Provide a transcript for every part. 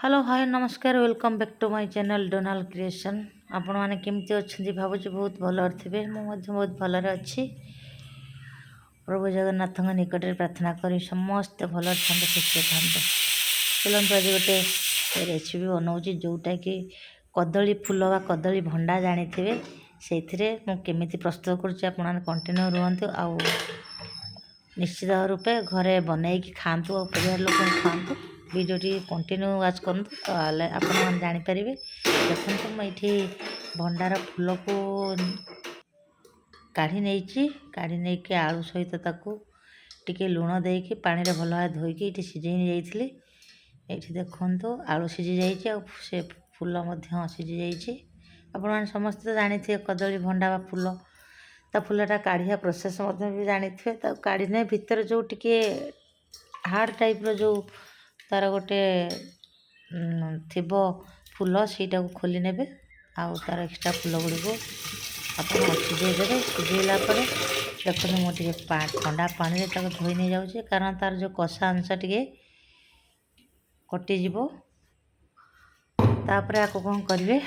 Hello hi नमस्कार welcome back to my channel Donald creation. आपण मैंने केमती अच्छे भावुँ बहुत भल थे मुझे बहुत भलरे अच्छी। प्रभु जगन्नाथ निकट में प्रार्थना करी समस्ते भल खुशी था। चलते आज गोटे रेसिपी बनाऊँगी जोटा कि कदली फूल व कदली भंडा जानी थे से मुझे प्रस्तुत कर कंटिन्यू रुहतु आ निश्चित रूपे घरे बनईकि खातु और परिवार लोक खातु। वीडियोटी कंटिन्यू वाच करूँ तो आप जापर देखो मुझे भंडार फूल को काढ़ी नहीं कि आलू सहित टिके लुण देकी पानी रे भल भाव धोईकी ये सीझे नहीं ये देखु आलू सीझी जा से फूल सीझी जा। आपण समस्त जानी कदली भंडा फूल ता फूलटा काढ़िया प्रोसेस भी जानी थे काढ़ने भितर जो टिके हार्ड टाइप जो तार गोटे थिबो फूल सीटा को खोली नेबे आउ तार एक्स्ट्रा फूल गुड़ी को आप सीझेदेवे। सीझेला देखते मुझे ठंडा पानी धोई नहीं जाऊँगी कारण तार जो कषा अंश टे कटिज तापर आपको कौन करेंगे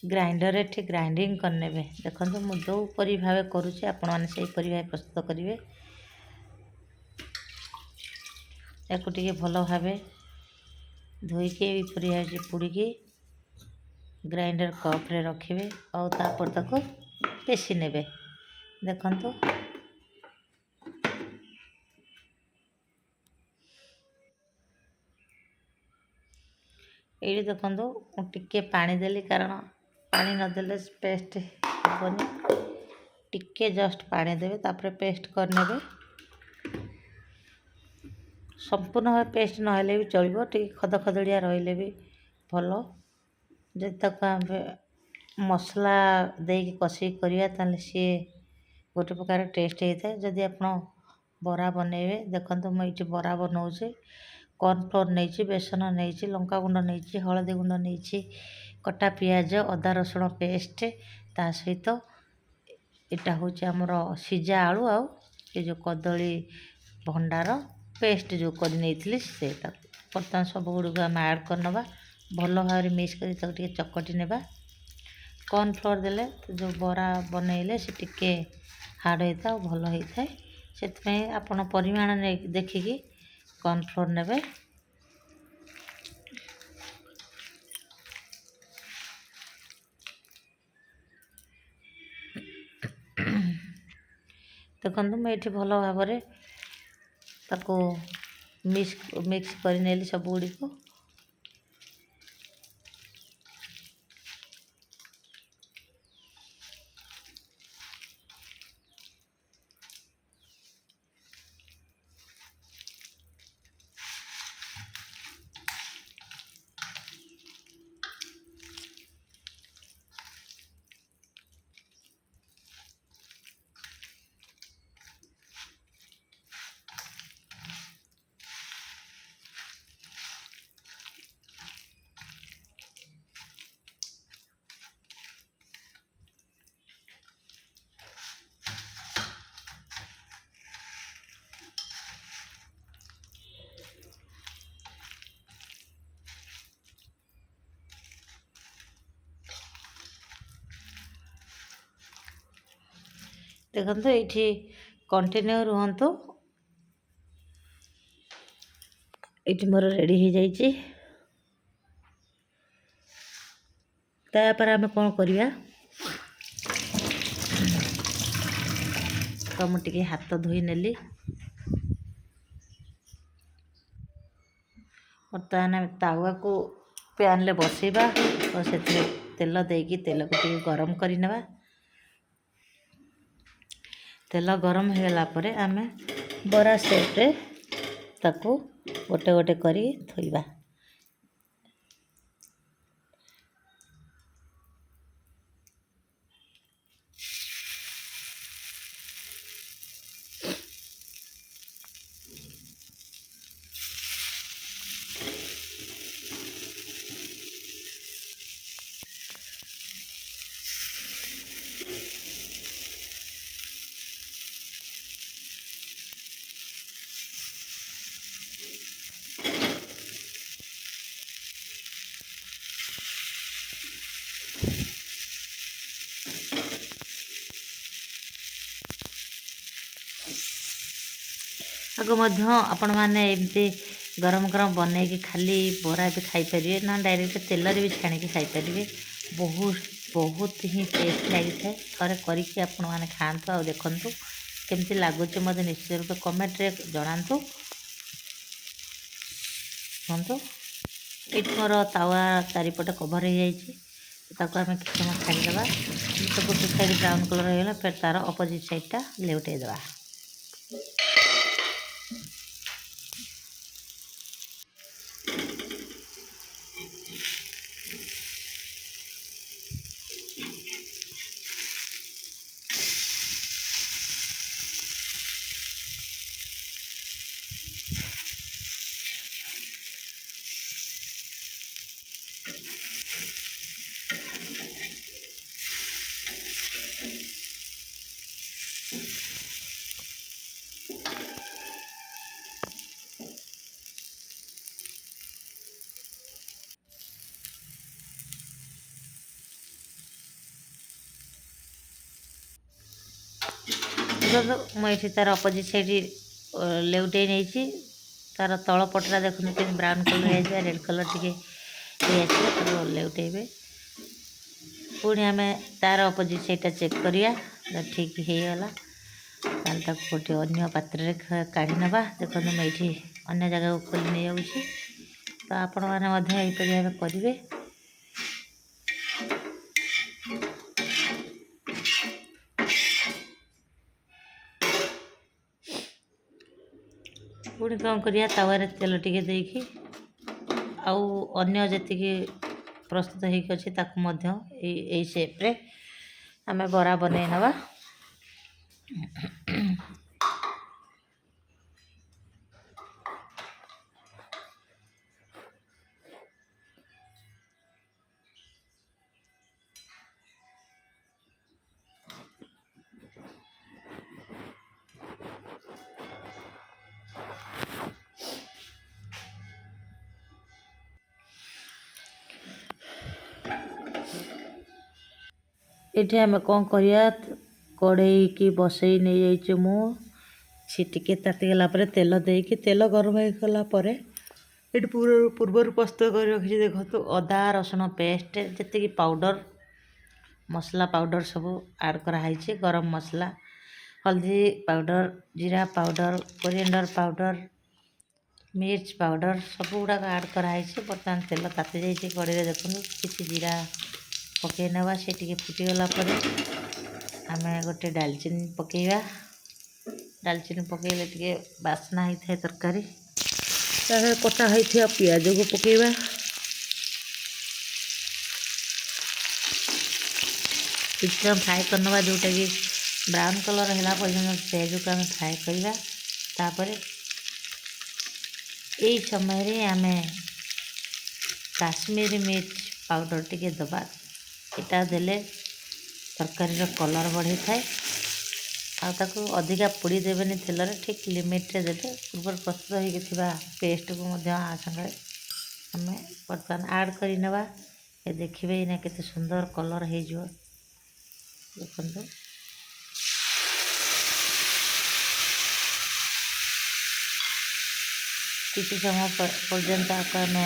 ग्राइंडर ठीक ग्राइंडिंग करने देखो मुझे जो परी भाव करुचे आपण मैंने से भाव प्रस्तुत करेंगे। या भल भाव धोईके परी भाव पुड़ी ग्राइंडर कप्रे रखिए और पेशी ने देखु ये देखो टिके पानी देली कारण पानी नदेले पेस्ट हेनी टिके जस्ट पानी देवे तापर पेस्ट करने संपूर्ण भाव पेस्ट नहले भी चलो टे खद खदड़िया रही भी भल जब आम मसला देकी कषि करवा सी गोटे प्रकार टेस्ट होता है। जदि आप बरा बनइबे देखो मुझे बरा बनाऊे कॉर्नफ्लोर नहीं बेसन नहीं लंका गुंड नहीं हलदी गुंड नहीं कटा पियाज अदा रसुण पेस्ट ता सहित यहाँ हूँ आमर सीझा आलू आउ ये जो कदली भंडार पेस्ट जो कर से बर्तमान सब गुड़ आम ऐड करनवा भल भाव मिक्स कर चकटी नेबा। कॉर्नफ्लोर देले जो बरा बनइले से टिके हार्ड होता है भल होता है से आपण परिमाण देखिकी कॉर्नफ्लोर नेबे। देखो मुझे भल भाव मिक्स कर सब गुड़ी को देखो ये कंटिन्यू रुहतु ये मोर रेडी हो जाइए। तापर आम कौन करवा तो मुझे हाथ धोई नेली बर्तमान तावा को पैन ले बसैबा और से तेल देकी तेल को गरम करने तेल गरम हो गला परे आमे बरा सेपरे ताको गोटे गोटे करी थोइबा। ଆଗ ମଧ୍ୟ ଆପଣମାନେ ଏମିତି ଗରମ ଗରମ ବନେଇକି ଖାଲି ବରା ବି ଖାଇପାରିବେ, ନା ଡାଇରେକ୍ଟ ତେଲରେ ବି ଛାଣିକି ଖାଇପାରିବେ। ବହୁତ ହିଁ ଟେଷ୍ଟ ଲାଗିଥାଏ। ଥରେ କରିକି ଆପଣମାନେ ଖାଆନ୍ତୁ ଆଉ ଦେଖନ୍ତୁ କେମିତି ଲାଗୁଛି ମୋତେ ନିଶ୍ଚିତ ରୂପେ କମେଣ୍ଟରେ ଜଣାନ୍ତୁ। କୁହନ୍ତୁ। ଏଇଠି ମୋର ତାୱା ଚାରିପଟେ କଭର ହେଇଯାଇଛି, ତାକୁ ଆମେ କିଛି ସମୟ ଛାଡ଼ିଦେବା। ତ ଗୋଟେ ସାଇଡ଼ ବ୍ରାଉନ୍ କଲର୍ ହେଇଗଲା, ଫେର୍ ତାର ଅପୋଜିଟ୍ ସାଇଡ଼୍ଟା ଲେଉଟାଇ ଦେବା। ମୁଁ ଏଠି ତାର ଅପୋଜିଟ୍ ସାଇଡ଼୍ ଲେଉଟେଇ ନେଇଛି। ତାର ତଳ ପଟଟା ଦେଖନ୍ତୁ କେମିତି ବ୍ରାଉନ୍ କଲର୍ ହେଇଯାଇଥିବା, ରେଡ଼୍ କଲର୍ ଟିକେ ହେଇଯାଇଥିବ, ତାକୁ ଲେଉଟେଇବେ। ପୁଣି ଆମେ ତାର ଅପୋଜିଟ୍ ସାଇଡ଼୍ଟା ଚେକ୍ କରିବା, ଠିକ୍ ହେଇଗଲା ତାହେଲେ ତାକୁ ଗୋଟେ ଅନ୍ୟ ପାତ୍ରରେ କାଢ଼ି ନେବା। ଦେଖନ୍ତୁ ମୁଁ ଏଇଠି ଅନ୍ୟ ଜାଗାକୁ ଖୋଲି ନେଇଯାଉଛି, ତ ଆପଣମାନେ ମଧ୍ୟ ଏହିପରି ଭାବେ କରିବେ। ପୁଣି କ'ଣ କରିବା, ତାୱାରେ ତେଲ ଟିକେ ଦେଇକି ଆଉ ଅନ୍ୟ ଯେତିକି ପ୍ରସ୍ତୁତ ହେଇକି ଅଛି ତାକୁ ମଧ୍ୟ ଏଇ ସେପ୍ରେ ଆମେ ବରା ବନେଇ ନେବା। ଏଠି ଆମେ କ'ଣ କରିବା, କଢ଼େଇକି ବସେଇ ନେଇଯାଇଛି ମୁଁ। ସେ ଟିକେ ତାତିଗଲା ପରେ ତେଲ ଦେଇକି, ତେଲ ଗରମ ହେଇଗଲା ପରେ ଏଠି ପୂର୍ବରୁ ପ୍ରସ୍ତୁତ କରି ରଖିଛି। ଦେଖନ୍ତୁ ଅଦା ରସୁଣ ପେଷ୍ଟ, ଯେତିକି ପାଉଡ଼ର ମସଲା ପାଉଡ଼ର ସବୁ ଆଡ଼୍ କରାହେଇଛି। ଗରମ ମସଲା, ହଳଦୀ ପାଉଡ଼ର, ଜିରା ପାଉଡ଼ର, କୋରିଏଣ୍ଡର ପାଉଡ଼ର, ମିର୍ଚ ପାଉଡ଼ର ସବୁ ଗୁଡ଼ାକ ଆଡ଼୍ କରାହେଇଛି। ବର୍ତ୍ତମାନ ତେଲ ତାତି ଯାଇଛି କଢ଼େଇରେ, ଦେଖନ୍ତୁ କିଛି ଜିରା ପକାଇ ନେବା। ସେ ଟିକେ ଫୁଟିଗଲା ପରେ ଆମେ ଗୋଟେ ଡାଲଚିନି ପକାଇବା। ଡାଲଚିନି ପକାଇଲେ ଟିକେ ବାସ୍ନା ହେଇଥାଏ ତରକାରୀ। ତାପରେ କଟା ହେଇଥିବା ପିଆଜକୁ ପକାଇବା। କିଛି ସମୟ ଫ୍ରାଏ କରିନେବା, ଯେଉଁଟାକି ବ୍ରାଉନ୍ କଲର୍ ହେଲା ପର୍ଯ୍ୟନ୍ତ ପିଆଜକୁ ଆମେ ଫ୍ରାଏ କରିବା। ତାପରେ ଏଇ ସମୟରେ ଆମେ କାଶ୍ମୀରୀ ମିର୍ଚ ପାଉଡ଼ର ଟିକେ ଦେବା। ଏଟା ଦେଲେ ତରକାରୀର କଲର୍ ବଢ଼ିଥାଏ। ଆଉ ତାକୁ ଅଧିକା ପୋଡ଼ି ଦେବେନି ତେଲରେ, ଠିକ୍ ଲିମିଟ୍ରେ ଦେବେ। ପୂର୍ବରୁ ପ୍ରସ୍ତୁତ ହେଇକି ଥିବା ପେଷ୍ଟକୁ ମଧ୍ୟ ଆ ସାଙ୍ଗରେ ଆମେ ବର୍ତ୍ତମାନ ଆଡ଼୍ କରିନେବା। ଏ ଦେଖିବେ ଏଇନା କେତେ ସୁନ୍ଦର କଲର୍ ହେଇଯିବ, ଦେଖନ୍ତୁ। କିଛି ସମୟ ପର୍ଯ୍ୟନ୍ତ ଆକୁ ଆମେ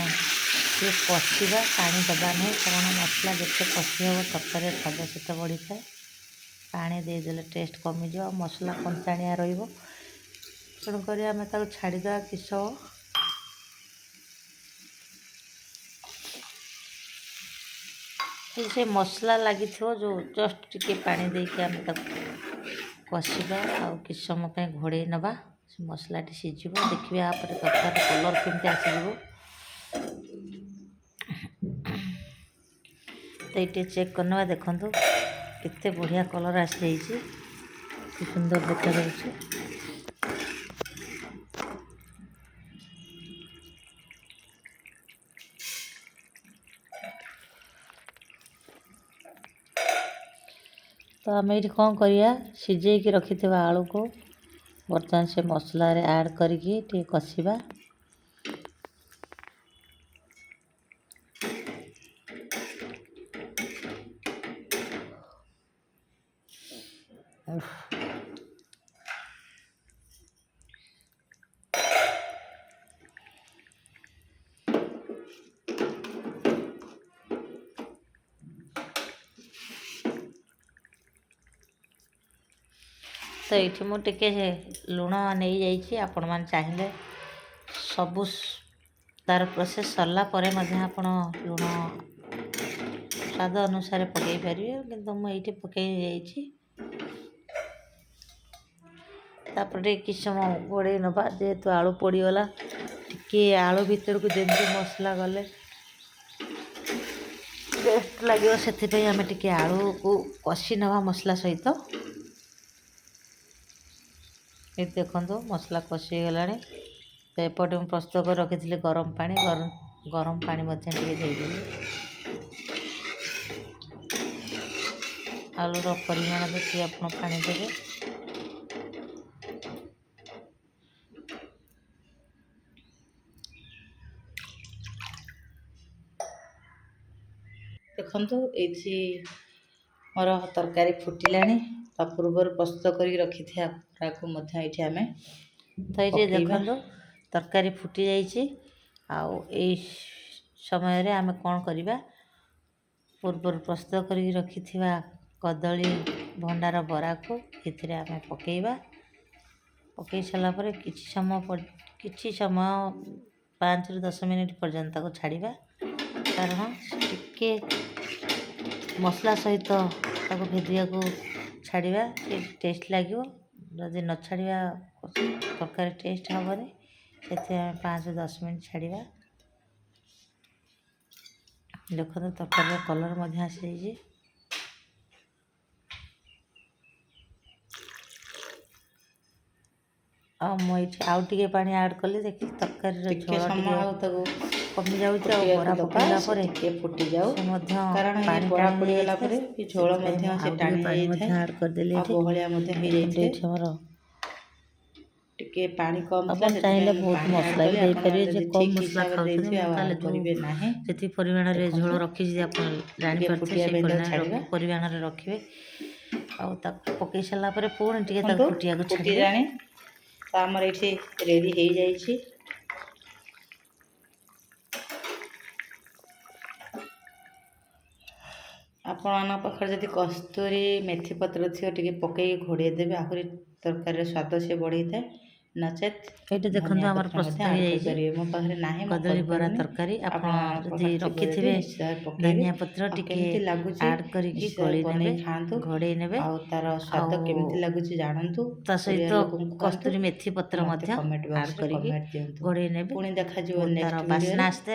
ଟିକେ କଷିବା, ପାଣି ଦେବା ନାହିଁ, କାରଣ ମସଲା ଯେତେ କଷି ହେବ ତରକାରୀର ସ୍ୱାଦ ସେତେ ବଢ଼ିଥାଏ। ପାଣି ଦେଇଦେଲେ ଟେଷ୍ଟ କମିଯିବ, ଆଉ ମସଲା କଞ୍ଚାଣିଆ ରହିବ। ତେଣୁକରି ଆମେ ତାକୁ ଛାଡ଼ିଦେବା କିଛି ସମୟ। ସେ ମସଲା ଲାଗିଥିବ ଯେଉଁ, ଜଷ୍ଟ ଟିକେ ପାଣି ଦେଇକି ଆମେ ତାକୁ କଷିବା ଆଉ କିଛି ସମୟ ପାଇଁ ଘୋଡ଼େଇ ନେବା। ସେ ମସଲାଟି ସିଝିବ, ଦେଖିବେ ତାପରେ ତରକାରୀ କଲର୍ କେମିତି ଆସିଯିବ। ତ ଏଇଠି ଚେକ୍ କରିନେବା, ଦେଖନ୍ତୁ କେତେ ବଢ଼ିଆ କଲର୍ ଆସିଯାଇଛି, କି ସୁନ୍ଦର ଦେଖାଯାଉଛି। ତ ଆମେ ଏଇଠି କ'ଣ କରିବା, ସିଝେଇକି ରଖିଥିବା ଆଳୁକୁ ବର୍ତ୍ତମାନ ସେ ମସଲାରେ ଆଡ଼୍ କରିକି ଟିକେ କଷିବା। ତ ଏଇଠି ମୁଁ ଟିକେ ଲୁଣ ନେଇଯାଇଛି। ଆପଣମାନେ ଚାହିଁଲେ ସବୁ ତାର ପ୍ରୋସେସ୍ ସରିଲା ପରେ ମଧ୍ୟ ଆପଣ ଲୁଣ ସ୍ୱାଦ ଅନୁସାରେ ପକାଇ ପାରିବେ, କିନ୍ତୁ ମୁଁ ଏଇଠି ପକାଇ ଯାଇଛି। ତାପରେ ଟିକେ କିଛି ସମୟ ଘୋଡ଼େଇ ନେବା, ଯେହେତୁ ଆଳୁ ପୋଡ଼ିଗଲା। ଟିକେ ଆଳୁ ଭିତରକୁ ଯେମିତି ମସଲା ଗଲେ ଟେଷ୍ଟ ଲାଗିବ, ସେଥିପାଇଁ ଆମେ ଟିକେ ଆଳୁକୁ କଷି ନେବା ମସଲା ସହିତ। ଏଠି ଦେଖନ୍ତୁ ମସଲା କଷି ହେଇଗଲାଣି। ତ ଏପଟେ ମୁଁ ପ୍ରସ୍ତୁତ କରି ରଖିଥିଲି ଗରମ ପାଣି ମଧ୍ୟ ଟିକେ ଦେଇଦେଲି। ଆଳୁର ପରିମାଣ ଦେଖି ଆପଣ ପାଣି ଦେବେ। ଦେଖନ୍ତୁ ଏଇଠି ମୋର ତରକାରୀ ଫୁଟିଲାଣି। ତା ପୂର୍ବରୁ ପ୍ରସ୍ତୁତ କରିକି ରଖିଥିବା ବରାକୁ ମଧ୍ୟ ଏଇଠି ଆମେ ତ ଏଇଠି ଦେଖନ୍ତୁ ତରକାରୀ ଫୁଟି ଯାଇଛି। ଆଉ ଏଇ ସମୟରେ ଆମେ କ'ଣ କରିବା, ପୂର୍ବରୁ ପ୍ରସ୍ତୁତ କରିକି ରଖିଥିବା କଦଳୀ ଭଣ୍ଡାର ବରାକୁ ଏଥିରେ ଆମେ ପକାଇବା। ପକାଇ ସାରିଲା ପରେ କିଛି ସମୟ 5ରୁ 10 ମିନିଟ୍ ପର୍ଯ୍ୟନ୍ତ ତାକୁ ଛାଡ଼ିବା, କାରଣ ଟିକେ ମସଲା ସହିତ ତାକୁ ଭେଦିବାକୁ ଛାଡ଼ିବା, ଟେଷ୍ଟ ଲାଗିବ। ଯଦି ନ ଛାଡ଼ିବା ତରକାରୀ ଟେଷ୍ଟ ହେବନି। ସେଥିପାଇଁ ଆମେ 5ରୁ 10 ମିନିଟ୍ ଛାଡ଼ିବା। ଦେଖନ୍ତୁ ତରକାରୀର କଲର୍ ମଧ୍ୟ ଆସିଯାଇଛି। ଆଉ ମୁଁ ଏଇଠି ଆଉ ଟିକେ ପାଣି ଆଡ଼୍ କଲି, ଦେଖି ତରକାରୀର ଝୋଳ ଟିକେ କମି ଯାଉଛି। ଆଉ ବରା ପକାଇଲା ପରେ ଟିକେ ଫୁଟିଯାଉ, ମଧ୍ୟ ପାଣି ବରା ପଡ଼ିଗଲା ପରେ ଝୋଳ ମଧ୍ୟ ସେ ଟାଣି ହେଇଯାଇଥାଏ। ଆଡ଼୍ କରିଦେଲି, ବହଳିଆ ମଧ୍ୟ ହେଇଯାଇଥାଏ। ଏଇଠି ଆମର ଟିକେ ପାଣି କମ୍ ଥିଲା, ଚାହିଁଲେ ବହୁତ ମସଲା ବି ଦେଇପାରିବେ। ଯେ କମ୍ ମସଲା ଖାଉଛନ୍ତି ତାହେଲେ କରିବେ ନାହିଁ, ଯେତିକି ପରିମାଣରେ ଝୋଳ ରଖିଛି ଆପଣ ଜାଣିପାରୁଥିବେ ସେଇ ପରିମାଣରେ ରଖିବେ। ଆଉ ତାକୁ ପକାଇ ସାରିଲା ପରେ ପୁଣି ଟିକେ ତାକୁ ଫୁଟିବାକୁ ଛାଡ଼ିବେ। ତ ଆମର ଏଇଠି ରେଡ଼ି ହେଇଯାଇଛି। ଆପଣମାନଙ୍କ ପାଖରେ ଯଦି କସ୍ତୁରୀ ମେଥି ପତ୍ର ଥିବ ଟିକେ ପକାଇକି ଘୋଡ଼େଇ ଦେବେ, ଆହୁରି ତରକାରୀର ସ୍ୱାଦ ସେ ବଢ଼େଇଥାଏ। ନଚେତ୍ ଏଇଠି ଦେଖନ୍ତୁ ଆମର ପ୍ରସ୍ତୁତ ହେଇଯାଇଛି ମୋ ପାଖରେ ନାହିଁ, କଦଳୀ ବରା ତରକାରୀ। ଆପଣ ଯଦି ରଖିଥିବେ ଧନିଆ ପତ୍ର ଟିକେ ଆଡ଼୍ କରିକି ଘୋଡ଼େଇ ନେବେ। ଆଉ ତାର ସ୍ୱାଦ କେମିତି ଲାଗୁଛି ଜାଣନ୍ତୁ। ତା ସହିତ କସ୍ତୁରୀ ମେଥି ପତ୍ର ମଧ୍ୟ ଆଡ଼୍ କରିକି ଘୋଡ଼େଇ ନେବେ। ପୁଣି ଦେଖାଯିବ ତାର ବାସ୍ନା ଆସ୍ତେ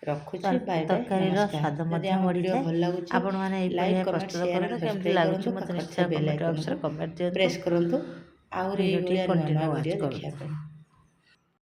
ରଖୁଛି। ତରକାରୀର ସ୍ୱାଦ ମଧ୍ୟ ବଢ଼ିଥାଏ। ଆପଣମାନେ ଏଇଭଳିଆ ପ୍ରସ୍ତୁତ କରନ୍ତୁ, କେମିତି ଲାଗୁଛି ମୋତେ ନିଶ୍ଚୟ କମେଣ୍ଟ ବକ୍ସରେ କମେଣ୍ଟ ଦିଅନ୍ତୁ। ପ୍ରେସ୍ କରନ୍ତୁ ଆହୁରି ଏଇଭଳିଆ ନୂଆ ନୂଆ ଭିଡ଼ିଓ ଦେଖିବା ପାଇଁ।